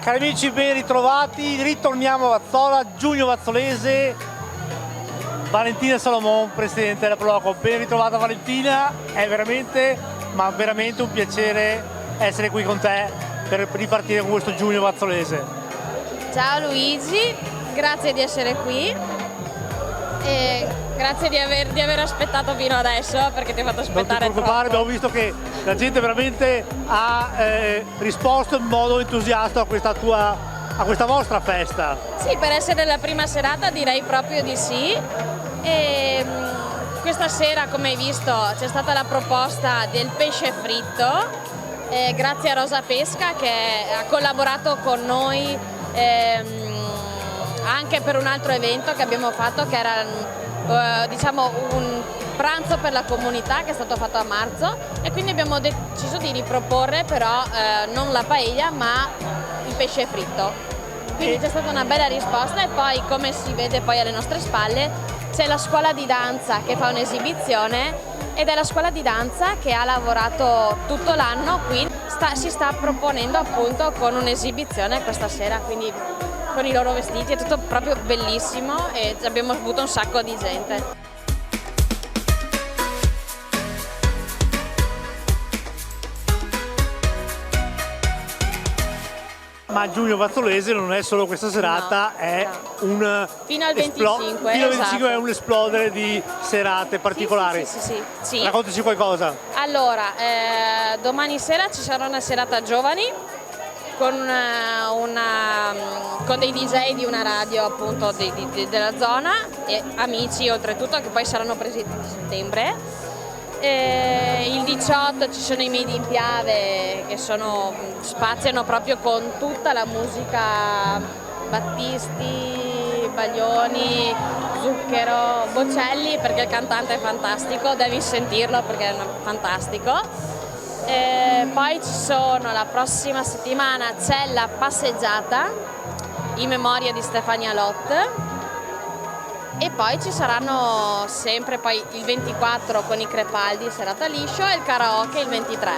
Cari amici, ben ritrovati, ritorniamo a Vazzola, Giugno Vazzolese, Valentina Salomon, presidente della Proloco. Ben ritrovata Valentina, è veramente, ma veramente un piacere essere qui con te per ripartire con questo Giugno Vazzolese. Ciao Luigi, grazie di essere qui e grazie di aver aspettato fino adesso, perché ti ho fatto aspettare Non ti preoccupare, troppo. abbiamo visto che la gente veramente ha risposto in modo entusiasta a questa vostra festa. Sì, per essere la prima serata direi proprio di sì. E questa sera, come hai visto, c'è stata la proposta del pesce fritto, grazie a Rosa Pesca che ha collaborato con noi anche per un altro evento che abbiamo fatto, che era diciamo un pranzo per la comunità, che è stato fatto a marzo, e quindi abbiamo deciso di riproporre però non la paella ma il pesce fritto. Quindi c'è stata una bella risposta, e poi, come si vede poi alle nostre spalle, c'è la scuola di danza che fa un'esibizione, ed è la scuola di danza che ha lavorato tutto l'anno qui, si sta proponendo appunto con un'esibizione questa sera, quindi con i loro vestiti, è tutto proprio bellissimo e abbiamo avuto un sacco di gente. Ma Giugno Vazzolese non è solo questa serata, No, è no. un Fino al 25, fino al 25 esatto. è un esplodere di serate particolari. Sì. Raccontaci qualcosa. Allora, domani sera ci sarà una serata giovani con dei DJ di una radio appunto della zona, e amici oltretutto, che poi saranno presenti a settembre. Il 18 ci sono i Made in Piave, che spaziano proprio con tutta la musica, Battisti, Baglioni, Zucchero, Bocelli, perché il cantante è fantastico, devi sentirlo perché è fantastico. Poi ci sono, la prossima settimana c'è la passeggiata in memoria di Stefania Lott, e poi ci saranno sempre poi il 24 con i Crepaldi, serata liscio, e il karaoke il 23.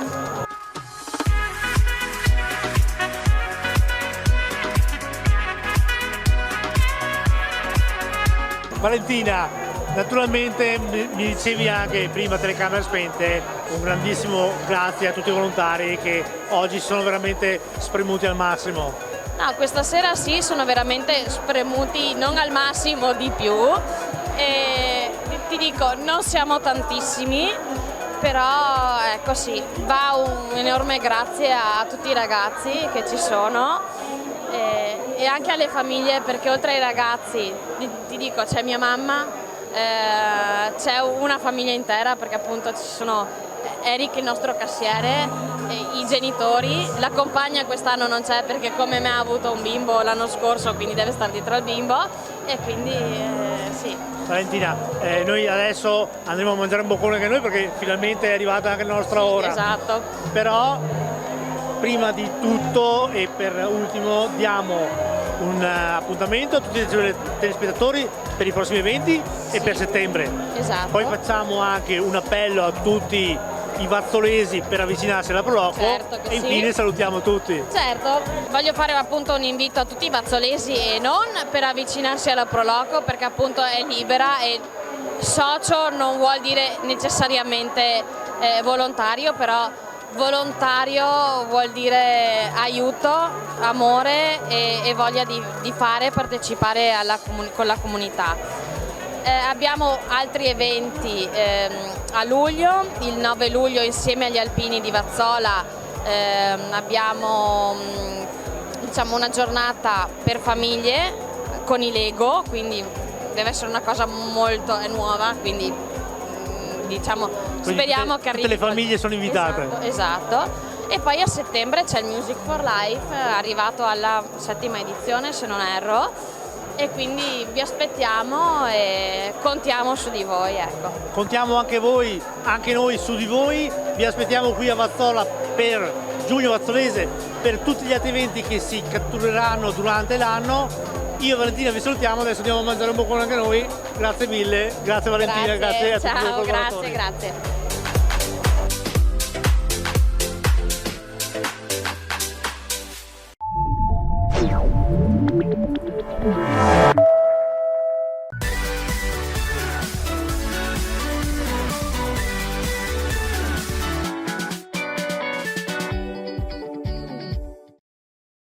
Valentina, naturalmente mi dicevi anche prima, telecamere spente, un grandissimo grazie a tutti i volontari che oggi sono veramente spremuti al massimo. No, questa sera sì, sono veramente spremuti, non al massimo, di più. E ti dico, non siamo tantissimi, però ecco sì, va un enorme grazie a tutti i ragazzi che ci sono e anche alle famiglie, perché oltre ai ragazzi, ti dico, c'è mia mamma, c'è una famiglia intera, perché appunto ci sono Eric, il nostro cassiere, i genitori, la compagna quest'anno non c'è perché come me ha avuto un bimbo l'anno scorso, quindi deve stare dietro al bimbo, e quindi sì. Valentina, noi adesso andremo a mangiare un boccone anche noi, perché finalmente è arrivata anche la nostra ora. Esatto. Però prima di tutto e per ultimo diamo un appuntamento a tutti i telespettatori per i prossimi eventi e per settembre. Esatto. Poi facciamo anche un appello a tutti i vazzolesi per avvicinarsi alla Proloco, Certo che e infine sì. salutiamo tutti. Certo, voglio fare appunto un invito a tutti i vazzolesi e non, per avvicinarsi alla Proloco, perché appunto è libera, e socio non vuol dire necessariamente volontario, però volontario vuol dire aiuto, amore e voglia di fare, partecipare con la comunità. Abbiamo altri eventi a luglio, il 9 luglio insieme agli alpini di Vazzola abbiamo diciamo una giornata per famiglie con i Lego, quindi deve essere una cosa molto nuova, quindi diciamo speriamo che arrivi. Tutte le famiglie sono invitate. Esatto. E poi a settembre c'è il Music for Life, arrivato alla 7ª edizione se non erro, e quindi vi aspettiamo e contiamo su di voi, ecco. Contiamo anche voi, anche noi su di voi, vi aspettiamo qui a Vazzola per Giugno Vazzolese, per tutti gli altri eventi che si cattureranno durante l'anno. Io e Valentina vi salutiamo, adesso andiamo a mangiare un boccone anche noi. Grazie mille, grazie Valentina, grazie a tutti i collaboratori. Grazie.